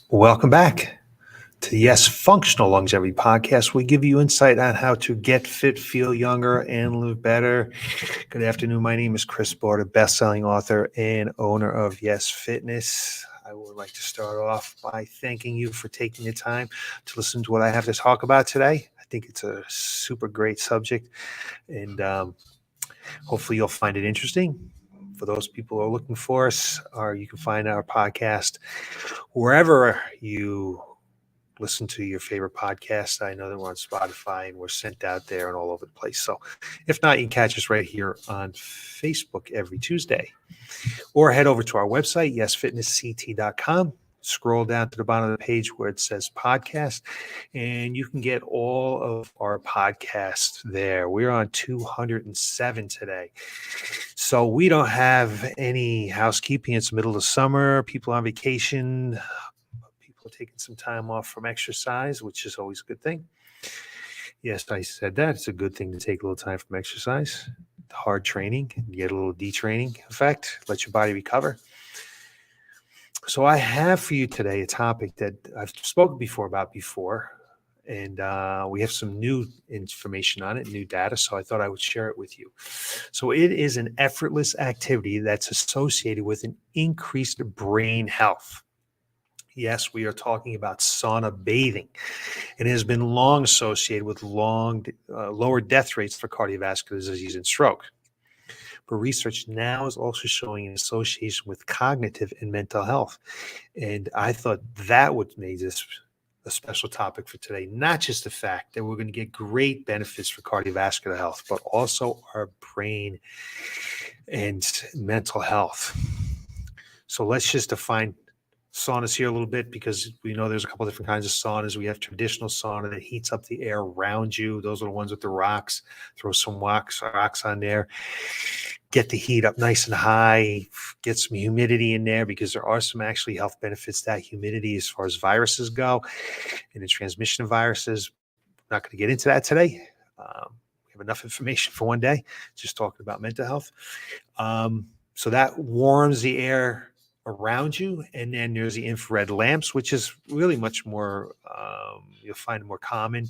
Welcome back to the Y.E.S Functional Longevity Podcast. We give you insight on how to get fit, feel younger, and live better. Good afternoon. My name is Chris Border, best-selling author and owner of Y.E.S Fitness. I would like to start off by thanking you for taking the time to listen to what I have to talk about today. I think it's a super great subject, and hopefully you'll find it interesting. For those people who are looking for us, or you can find our podcast wherever you listen to your favorite podcast. I know that we're on Spotify and we're sent out there and all over the place. So if not, you can catch us right here on Facebook every Tuesday. Or head over to our website, yesfitnessct.com. Scroll down to the bottom of the page where it says podcast, and you can get all of our podcasts there. We're on 207 today. So we don't have any housekeeping. It's the middle of summer. People on vacation. People are taking some time off from exercise, which is always a good thing. Yes, I said that. It's a good thing to take a little time from exercise. Hard training, you get a little detraining effect, let your body recover. So I have for you today a topic that I've spoken about before, and we have some new information on it, new data, so I thought I would share it with you. So it is an effortless activity that's associated with an increased brain health. Yes, we are talking about sauna bathing. It has been long associated with lower death rates for cardiovascular disease and stroke. But research now is also showing an association with cognitive and mental health. And I thought that would make this a special topic for today, not just the fact that we're going to get great benefits for cardiovascular health, but also our brain and mental health. So let's just define saunas here a little bit, because we know there's a couple different kinds of saunas. We have traditional sauna that heats up the air around you. Those are the ones with the rocks. Throw some rocks on there. Get the heat up nice and high. Get some humidity in there, because there are some actually health benefits to that humidity as far as viruses go and the transmission of viruses. I'm not going to get into that today. We have enough information for one day, just talking about mental health. So that warms the air around you. And then there's the infrared lamps, which is really much more, you'll find more common.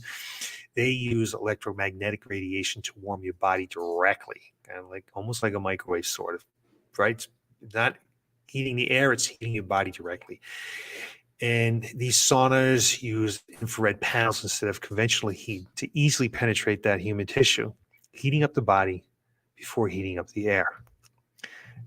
They use electromagnetic radiation to warm your body directly, kind of like almost like a microwave, sort of, right? It's not heating the air, it's heating your body directly. And these saunas use infrared panels instead of conventional heat to easily penetrate that human tissue, heating up the body before heating up the air.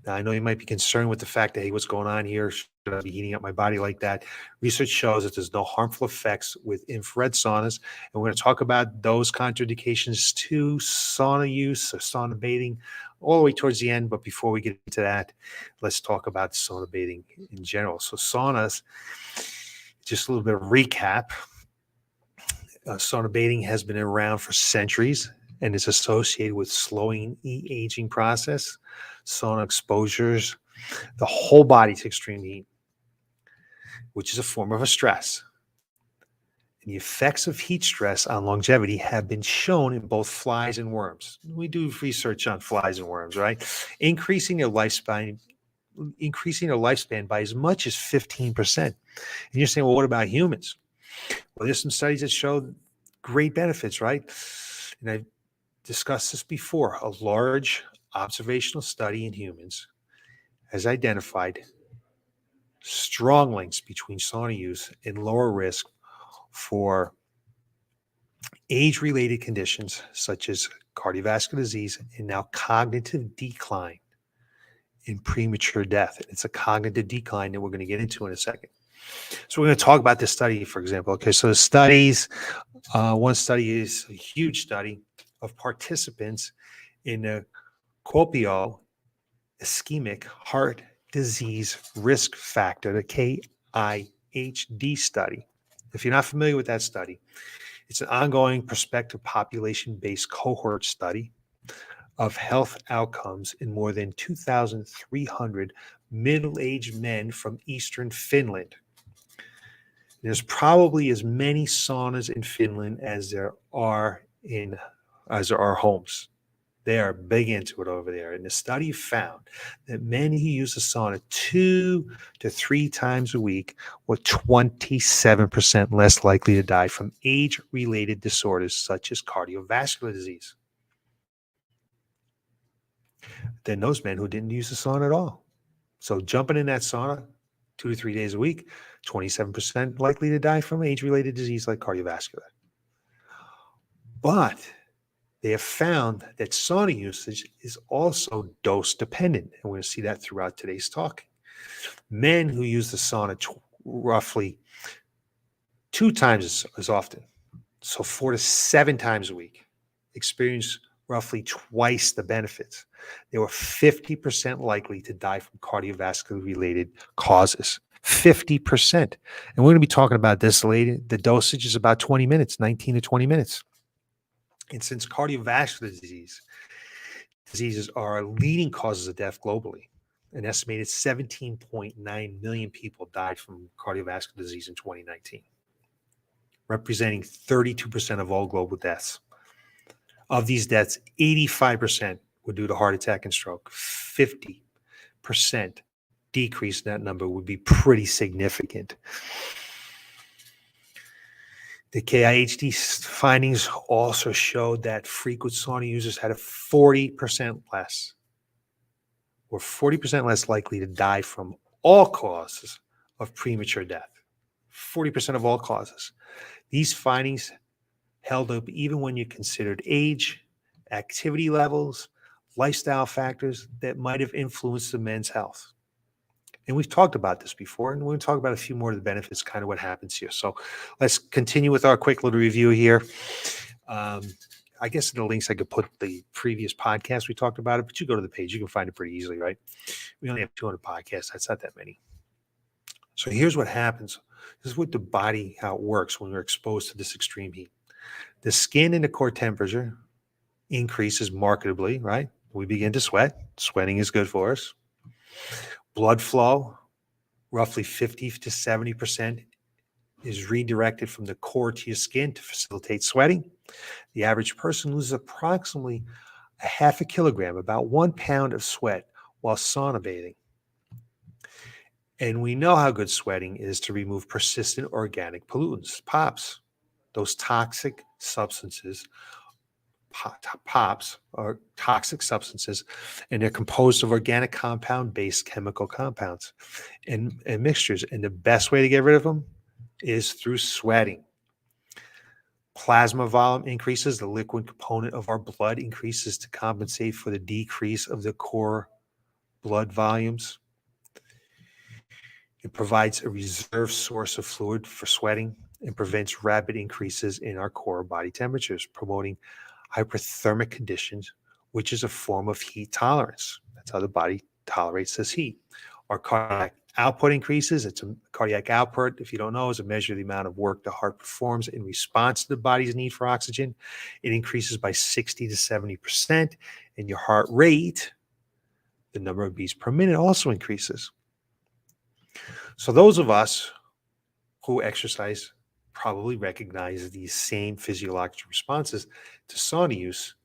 Now, I know you might be concerned with the fact that, hey, what's going on here? Should I be heating up my body like that? Research shows that there's no harmful effects with infrared saunas. And we're going to talk about those contraindications to sauna use or sauna bathing all the way towards the end. But before we get into that, let's talk about sauna bathing in general. So saunas, just a little bit of recap. Sauna bathing has been around for centuries and is associated with slowing the aging process. Sauna exposures the whole body to extreme heat, which is a form of a stress. And the effects of heat stress on longevity have been shown in both flies and worms. We do research on flies and worms, right? Increasing their lifespan by as much as 15%. And you're saying, well, what about humans? Well, there's some studies that show great benefits, right? And I've discussed this before. A large observational study in humans has identified strong links between sauna use and lower risk for age-related conditions such as cardiovascular disease and now cognitive decline in premature death. It's a cognitive decline that we're going to get into in a second. So we're going to talk about this study, for example. Okay, so the studies, one study is a huge study of participants in a Colpio ischemic heart disease risk factor, the KIHD study. If you're not familiar with that study, it's an ongoing prospective population-based cohort study of health outcomes in more than 2,300 middle-aged men from Eastern Finland. There's probably as many saunas in Finland as there are homes. They are big into it over there. And the study found that men who use the sauna 2 to 3 times a week were 27% less likely to die from age-related disorders such as cardiovascular disease than those men who didn't use the sauna at all. So jumping in that sauna 2 to 3 days a week, 27% likely to die from age-related disease like cardiovascular. But they have found that sauna usage is also dose dependent. And we're going to see that throughout today's talk. Men who use the sauna roughly 2 times as often, so 4 to 7 times a week, experience roughly twice the benefits. They were 50% likely to die from cardiovascular related causes. 50%. And we're going to be talking about this later. The dosage is about 20 minutes, 19 to 20 minutes. And since cardiovascular diseases are leading causes of death globally, an estimated 17.9 million people died from cardiovascular disease in 2019, representing 32% of all global deaths. Of these deaths, 85% were due to heart attack and stroke. 50% decrease in that number would be pretty significant. The KIHD findings also showed that frequent sauna users had a 40% less, or 40% less likely to die from all causes of premature death. 40% of all causes. These findings held up even when you considered age, activity levels, lifestyle factors that might have influenced the men's health. And we've talked about this before, and we're going to talk about a few more of the benefits, kind of what happens here. So let's continue with our quick little review here. I guess in the links I could put the previous podcast we talked about it, but you go to the page, you can find it pretty easily, right? We only have 200 podcasts. That's not that many. So here's what happens. This is what the body, how it works when we're exposed to this extreme heat. The skin and the core temperature increases markedly, right? We begin to sweat. Sweating is good for us. Blood flow, roughly 50 to 70%, is redirected from the core to your skin to facilitate sweating. The average person loses approximately a half a kilogram, about 1 pound of sweat while sauna bathing. And we know how good sweating is to remove persistent organic pollutants, POPs. Those toxic substances, POPs are toxic substances, and they're composed of organic compound-based chemical compounds and mixtures. And the best way to get rid of them is through sweating. Plasma volume increases. The liquid component of our blood increases to compensate for the decrease of the core blood volumes. It provides a reserve source of fluid for sweating and prevents rapid increases in our core body temperatures, promoting hyperthermic conditions, which is a form of heat tolerance. That's how the body tolerates this heat. Our cardiac output increases. It's a cardiac output, if you don't know, is a measure of the amount of work the heart performs in response to the body's need for oxygen. It increases by 60 to 70%, and your heart rate, the number of beats per minute, also increases. So those of us who exercise probably recognize these same physiological responses to sauna use,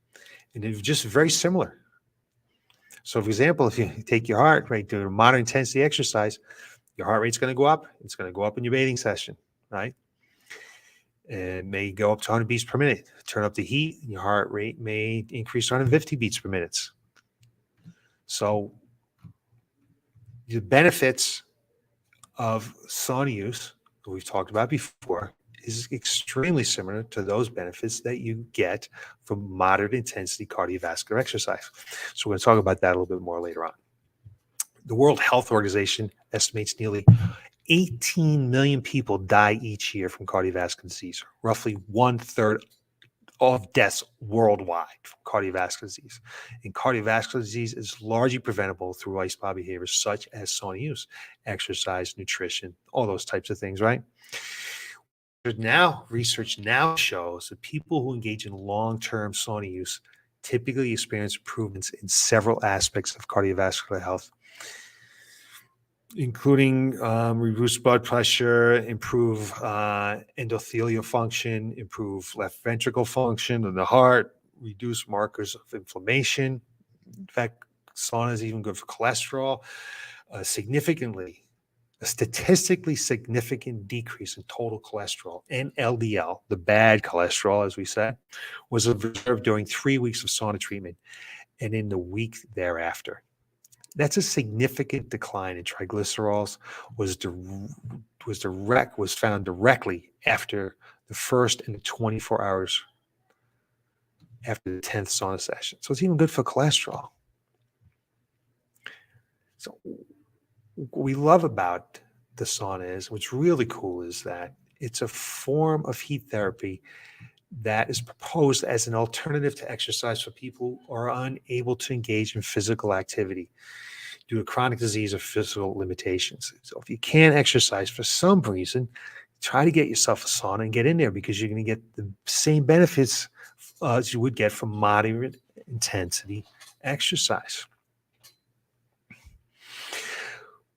and they're just very similar. So, for example, if you take your heart rate to a moderate intensity exercise, your heart rate's going to go up. It's going to go up in your bathing session, right? It may go up to 100 beats per minute. Turn up the heat, and your heart rate may increase to 150 beats per minute. So, the benefits of sauna use that we've talked about before is extremely similar to those benefits that you get from moderate intensity cardiovascular exercise. So we're going to talk about that a little bit more later on. The World Health Organization estimates nearly 18 million people die each year from cardiovascular disease, roughly 1/3 of deaths worldwide from cardiovascular disease. And cardiovascular disease is largely preventable through lifestyle behaviors such as sauna use, exercise, nutrition, all those types of things, right? Research now shows that people who engage in long-term sauna use typically experience improvements in several aspects of cardiovascular health, including reduce blood pressure, improve endothelial function, improve left ventricle function of the heart, reduce markers of inflammation. In fact, sauna is even good for cholesterol. A statistically significant decrease in total cholesterol and LDL, the bad cholesterol, as we said, was observed during 3 weeks of sauna treatment and in the week thereafter. That's a significant decline in triglycerols was found directly after the first and the 24 hours after the 10th sauna session. So it's even good for cholesterol. So what we love about the sauna is, what's really cool is that it's a form of heat therapy that is proposed as an alternative to exercise for people who are unable to engage in physical activity due to chronic disease or physical limitations. So if you can't exercise for some reason, try to get yourself a sauna and get in there, because you're going to get the same benefits as you would get from moderate intensity exercise.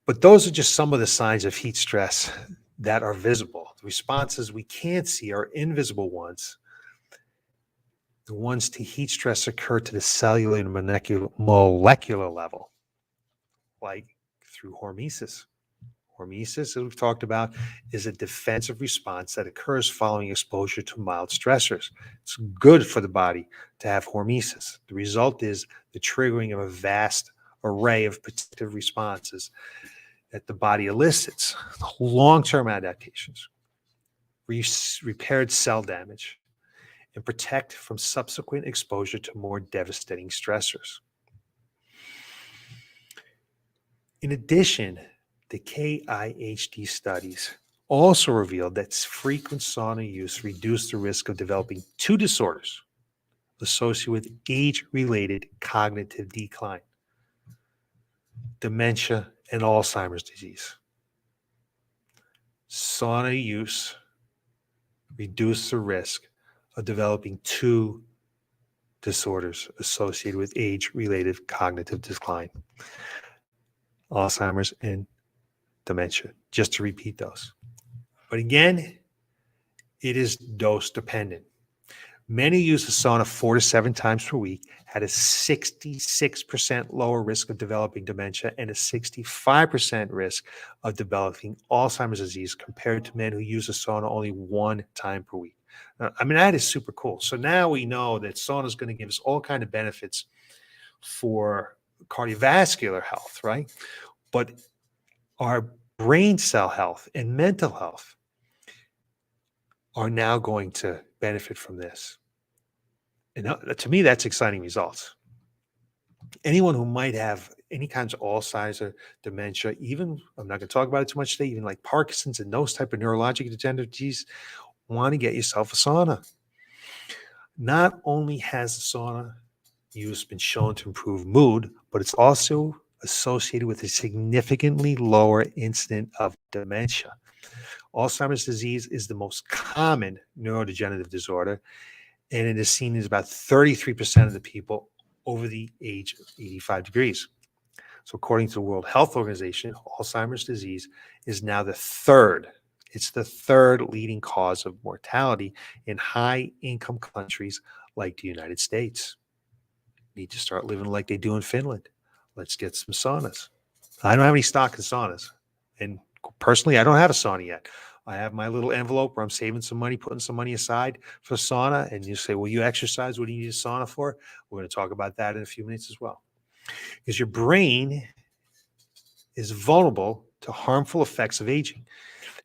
But those are just some of the signs of heat stress that are visible. The responses we can't see are invisible ones. The ones to heat stress occur to the cellular and molecular level, like through hormesis. Hormesis, as we've talked about, is a defensive response that occurs following exposure to mild stressors. It's good for the body to have hormesis. The result is the triggering of a vast array of protective responses that the body elicits, long-term adaptations, repaired cell damage, and protect from subsequent exposure to more devastating stressors. In addition, the KIHD studies also revealed that frequent sauna use reduced the risk of developing two disorders associated with age-related cognitive decline: dementia and Alzheimer's disease. Sauna use reduced the risk of developing two disorders associated with age-related cognitive decline: Alzheimer's and dementia, just to repeat those. But again, it is dose dependent. Many use the sauna 4 to 7 times per week had a 66% lower risk of developing dementia and a 65% risk of developing Alzheimer's disease compared to men who use the sauna only 1 time per week. I mean, that is super cool. So now we know that sauna is going to give us all kinds of benefits for cardiovascular health, right? But our brain cell health and mental health are now going to benefit from this. And to me, that's exciting results. Anyone who might have any kinds of Alzheimer's, dementia, even, I'm not going to talk about it too much today, even like Parkinson's and those type of neurologic degenerative disease, want to get yourself a sauna. Not only has the sauna use been shown to improve mood, but it's also associated with a significantly lower incidence of dementia. Alzheimer's disease is the most common neurodegenerative disorder, and it is seen as about 33% of the people over the age of 85 degrees. So according to the World Health Organization, Alzheimer's disease is now the third leading cause of mortality in high-income countries like the United States. Need to start living like they do in Finland. Let's get some saunas. I don't have any stock in saunas. And personally, I don't have a sauna yet. I have my little envelope where I'm saving some money, putting some money aside for sauna. And you say, well, you exercise. What do you need a sauna for? We're going to talk about that in a few minutes as well. Because your brain is vulnerable to harmful effects of aging.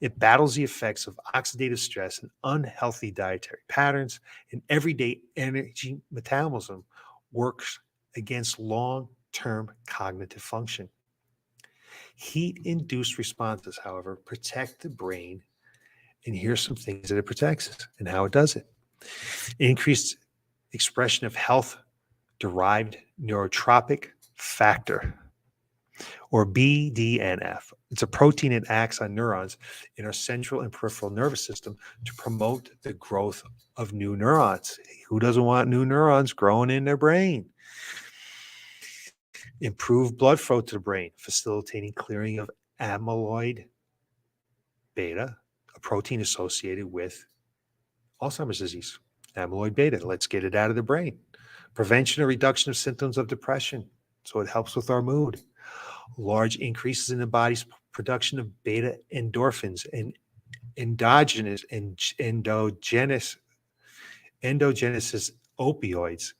It battles the effects of oxidative stress and unhealthy dietary patterns, and everyday energy metabolism works against long-term cognitive function. Heat-induced responses, however, protect the brain, and here's some things that it protects and how it does it. Increased expression of health-derived neurotropic factor, or BDNF. It's a protein that acts on neurons in our central and peripheral nervous system to promote the growth of new neurons. Who doesn't want new neurons growing in their brain? Improve blood flow to the brain, facilitating clearing of amyloid beta, a protein associated with Alzheimer's disease. Amyloid beta, let's get it out of the brain. Prevention or reduction of symptoms of depression. So it helps with our mood. Large increases in the body's production of beta endorphins and endogenous opioids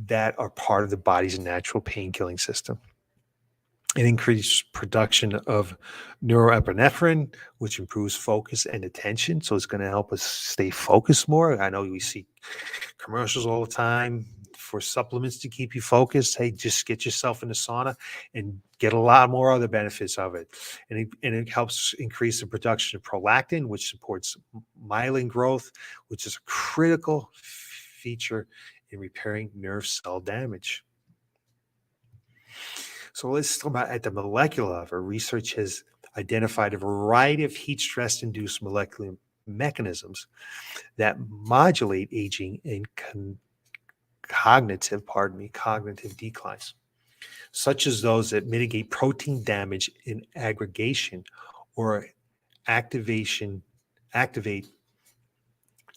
that are part of the body's natural pain-killing system. It increases production of norepinephrine, which improves focus and attention. So it's going to help us stay focused more. I know we see commercials all the time for supplements to keep you focused. Hey, just get yourself in the sauna and get a lot more other benefits of it. And it helps increase the production of prolactin, which supports myelin growth, which is a critical feature in repairing nerve cell damage. So let's talk about at the molecular level. Research has identified a variety of heat stress-induced molecular mechanisms that modulate aging and cognitive declines, such as those that mitigate protein damage in aggregation or activate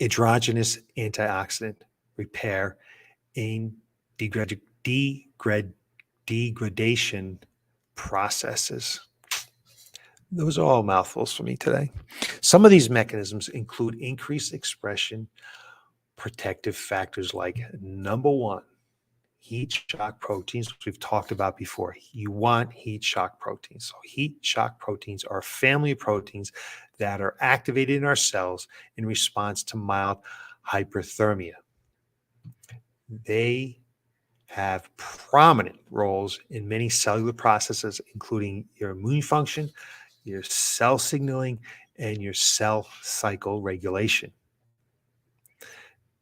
endogenous antioxidant repair and degradation processes. Those are all mouthfuls for me today. Some of these mechanisms include increased expression protective factors like number one, heat shock proteins, which we've talked about before. You want heat shock proteins. So heat shock proteins are a family of proteins that are activated in our cells in response to mild hyperthermia. They have prominent roles in many cellular processes, including your immune function, your cell signaling, and your cell cycle regulation.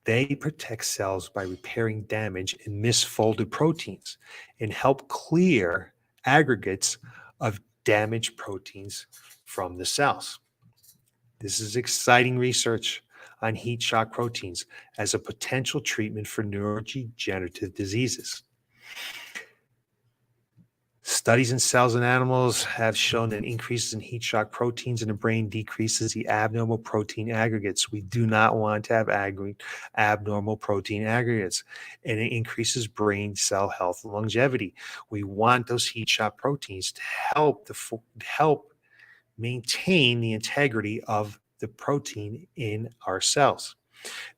They protect cells by repairing damage in misfolded proteins and help clear aggregates of damaged proteins from the cells. This is exciting research on heat shock proteins as a potential treatment for neurodegenerative diseases. Studies in cells and animals have shown that increases in heat shock proteins in the brain decreases the abnormal protein aggregates. We do not want to have abnormal protein aggregates, and it increases brain cell health and longevity. We want those heat shock proteins to help maintain the integrity of the protein in our cells.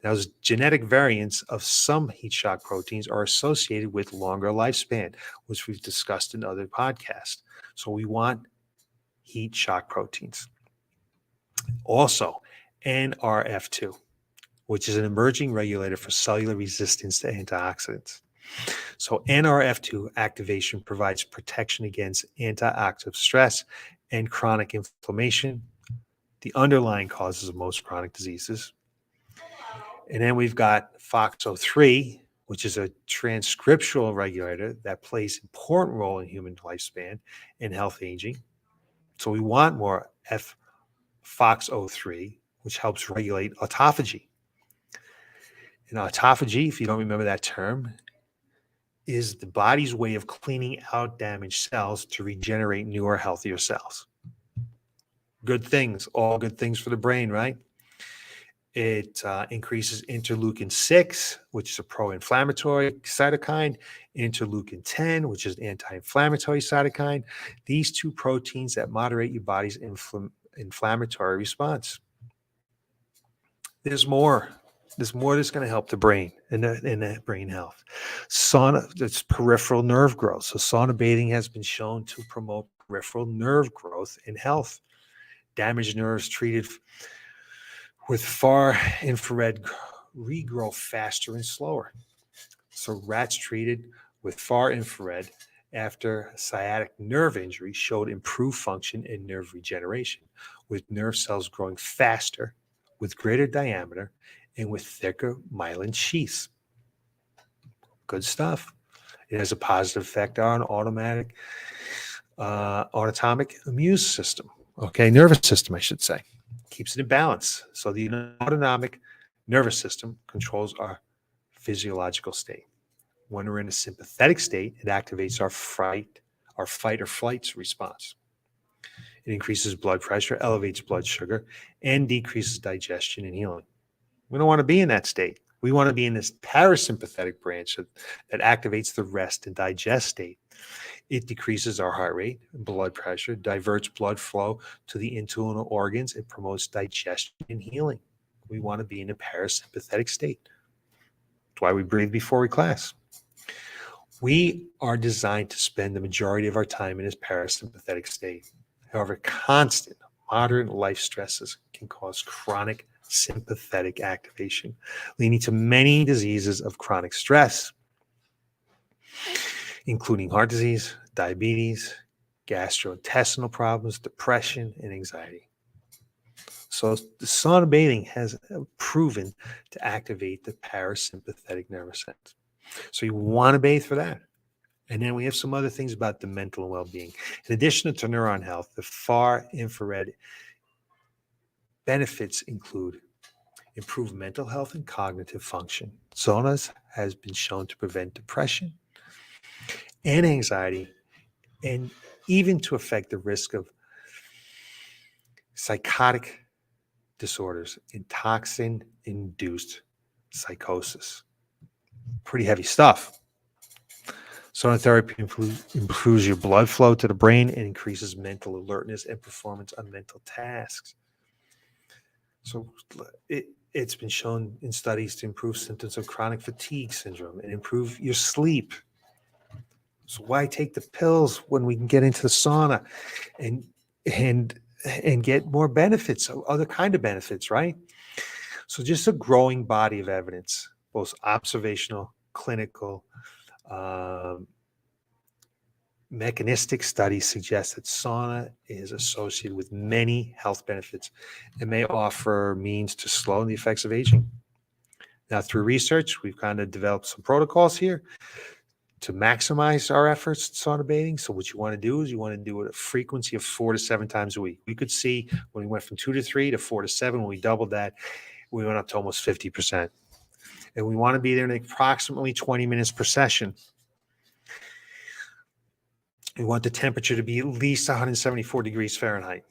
Now, genetic variants of some heat shock proteins are associated with longer lifespan, which we've discussed in other podcasts. So we want heat shock proteins. Also, NRF2, which is an emerging regulator for cellular resistance to antioxidants. So NRF2 activation provides protection against antioxidant stress and chronic inflammation, the underlying causes of most chronic diseases. And then we've got FOXO3, which is a transcriptional regulator that plays an important role in human lifespan and health aging. So we want more FOXO3, which helps regulate autophagy. And autophagy, if you don't remember that term, is the body's way of cleaning out damaged cells to regenerate newer, healthier cells. Good things, all good things for the brain, right? It increases interleukin-6, which is a pro-inflammatory cytokine, interleukin-10, which is an anti-inflammatory cytokine. These two proteins that moderate your body's inflammatory response. There's more. There's more that's going to help the brain and the brain health. Sauna, that's peripheral nerve growth. So sauna bathing has been shown to promote peripheral nerve growth and health. Damaged nerves treated with far infrared regrow faster and slower. So rats treated with far infrared after sciatic nerve injury showed improved function and nerve regeneration, with nerve cells growing faster, with greater diameter, and with thicker myelin sheaths. Good stuff. It has a positive effect on autonomic immune system. Okay, nervous system, I should say. Keeps it in balance. So the autonomic nervous system controls our physiological state. When we're in a sympathetic state, it activates our fight or flight response. It increases blood pressure, elevates blood sugar, and decreases digestion and healing. We don't want to be in that state. We want to be in this parasympathetic branch that activates the rest and digest state. It decreases our heart rate and blood pressure, diverts blood flow to the internal organs, and promotes digestion and healing. We want to be in a parasympathetic state. That's why we breathe before we class. We are designed to spend the majority of our time in this parasympathetic state. However, constant modern life stresses can cause chronic sympathetic activation, leading to many diseases of chronic stress, including heart disease, diabetes, gastrointestinal problems, depression, and anxiety. So the sauna bathing has proven to activate the parasympathetic nervous system. So you want to bathe for that. And then we have some other things about the mental and well-being. In addition to neuron health, the far infrared benefits include improved mental health and cognitive function. Saunas has been shown to prevent depression and anxiety, and even to affect the risk of psychotic disorders and toxin-induced psychosis. Pretty heavy stuff. Sauna therapy improves your blood flow to the brain and increases mental alertness and performance on mental tasks. So it's been shown in studies to improve symptoms of chronic fatigue syndrome and improve your sleep. So why take the pills when we can get into the sauna and get more benefits, other kind of benefits, right? So just a growing body of evidence, both observational, clinical, mechanistic studies suggest that sauna is associated with many health benefits and may offer means to slow the effects of aging. Now, through research, we've kind of developed some protocols here to maximize our efforts in sauna bathing. So what you want to do is you want to do it a frequency of 4 to 7 times a week. We could see when we went from 2 to 3 to 4 to 7, when we doubled that, we went up to almost 50%. And we want to be there in approximately 20 minutes per session. We want the temperature to be at least 174 degrees Fahrenheit.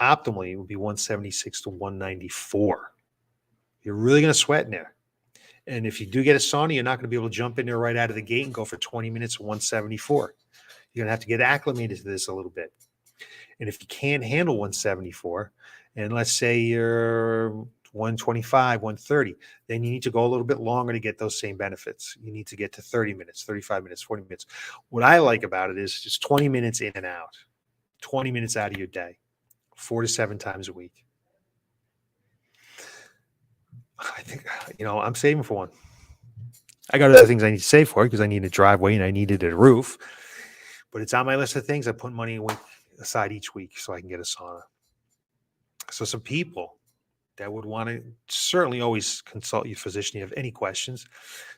Optimally, it would be 176 to 194. You're really going to sweat in there. And if you do get a sauna, you're not going to be able to jump in there right out of the gate and go for 20 minutes at 174. You're going to have to get acclimated to this a little bit. And if you can't handle 174, and let's say you're 125, 130, then you need to go a little bit longer to get those same benefits. You need to get to 30 minutes, 35 minutes, 40 minutes. What I like about it is just 20 minutes in and out, 20 minutes out of your day, 4 to 7 times a week. I think, I'm saving for one. I got other things I need to save for because I need a driveway and I needed a roof, but it's on my list of things. I put money aside each week so I can get a sauna. So some people that would want to certainly always consult your physician if you have any questions.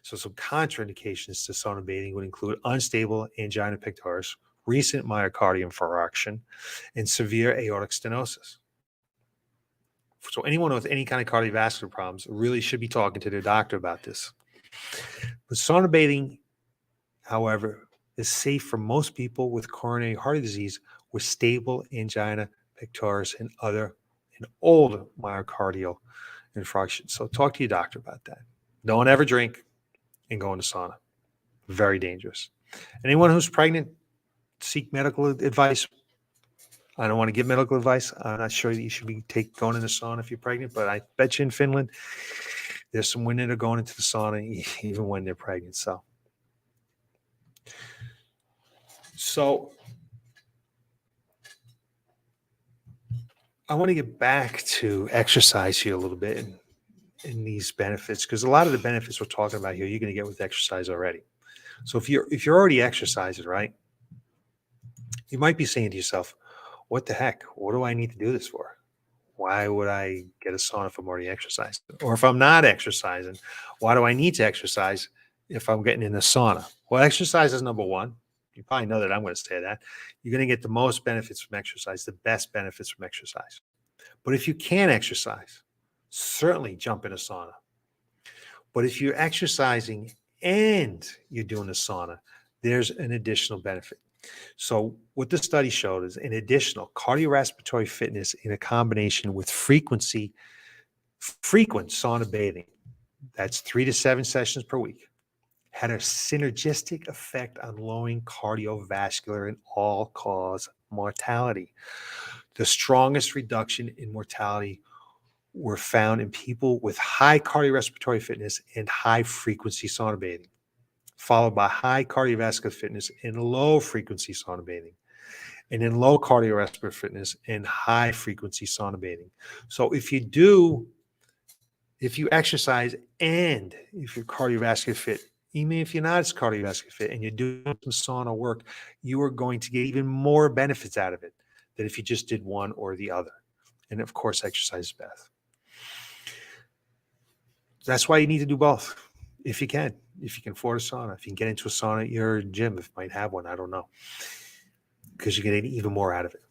So some contraindications to sauna bathing would include unstable angina pectoris, recent myocardial infarction, and severe aortic stenosis. So anyone with any kind of cardiovascular problems really should be talking to their doctor about this. But sauna bathing, however, is safe for most people with coronary heart disease with stable angina pectoris and old myocardial infarction. So talk to your doctor about that. Don't ever drink and go into sauna. Very dangerous. Anyone who's pregnant, seek medical advice. I don't want to give medical advice. I'm not sure that you should be going into sauna if you're pregnant, but I bet you in Finland, there's some women that are going into the sauna even when they're pregnant. So I want to get back to exercise here a little bit in these benefits, because a lot of the benefits we're talking about here, you're going to get with exercise already. So if you're already exercising, right, you might be saying to yourself, what the heck? What do I need to do this for? Why would I get a sauna if I'm already exercising? Or if I'm not exercising, why do I need to exercise if I'm getting in the sauna? Well, exercise is number one. You probably know that I'm going to say that. You're going to get the most benefits from exercise, the best benefits from exercise. But if you can't exercise, certainly jump in a sauna. But if you're exercising and you're doing a sauna, there's an additional benefit. So what the study showed is an additional cardiorespiratory fitness in a combination with frequent sauna bathing That's 3 to 7 sessions per week. Had a synergistic effect on lowering cardiovascular and all-cause mortality. The strongest reduction in mortality were found in people with high cardiorespiratory fitness and high-frequency sauna bathing, followed by high cardiovascular fitness and low-frequency sauna bathing, and then low cardiovascular fitness and high-frequency sauna bathing. So if you exercise and if you're cardiovascular fit, even if you're not as cardiovascular fit and you're doing some sauna work, you are going to get even more benefits out of it than if you just did one or the other. And of course, exercise is best. That's why you need to do both if you can. If you can afford a sauna, if you can get into a sauna at your gym, if you might have one, I don't know, because you get even more out of it.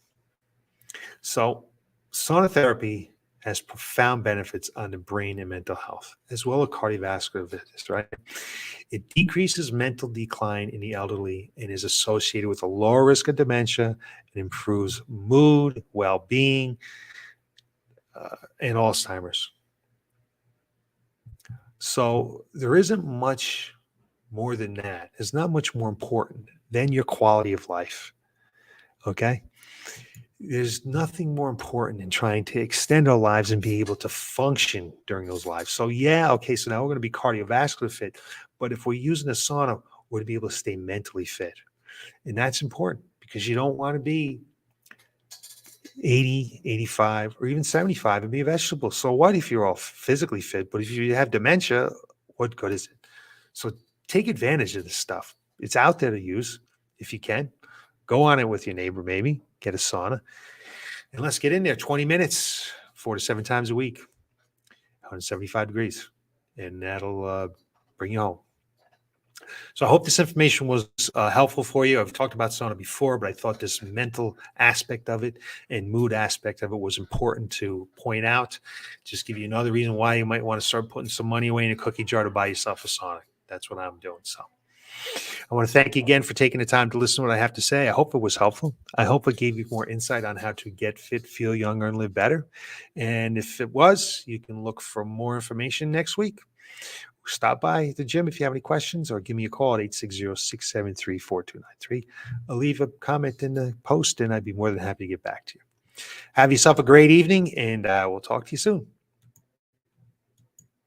So sauna therapy has profound benefits on the brain and mental health, as well as cardiovascular fitness, right? It decreases mental decline in the elderly and is associated with a lower risk of dementia. It improves mood, well-being, and Alzheimer's. So there isn't much more than that. It's not much more important than your quality of life, okay? There's nothing more important than trying to extend our lives and be able to function during those lives. So yeah, okay, so now we're going to be cardiovascular fit, but if we're using a sauna, we're to be able to stay mentally fit. And that's important because you don't want to be 80, 85, or even 75 and be a vegetable. So what if you're all physically fit, but if you have dementia, what good is it? So take advantage of this stuff. It's out there to use if you can. Go on it with your neighbor, maybe get a sauna. And let's get in there 20 minutes, 4 to 7 times a week, 175 degrees. And that'll bring you home. So I hope this information was helpful for you. I've talked about sauna before, but I thought this mental aspect of it and mood aspect of it was important to point out. Just give you another reason why you might want to start putting some money away in a cookie jar to buy yourself a sauna. That's what I'm doing. So I want to thank you again for taking the time to listen to what I have to say. I hope it was helpful. I hope it gave you more insight on how to get fit, feel younger, and live better. And if it was, you can look for more information next week. Stop by the gym if you have any questions or give me a call at 860-673-4293. I'll leave a comment in the post and I'd be more than happy to get back to you. Have yourself a great evening and we'll talk to you soon.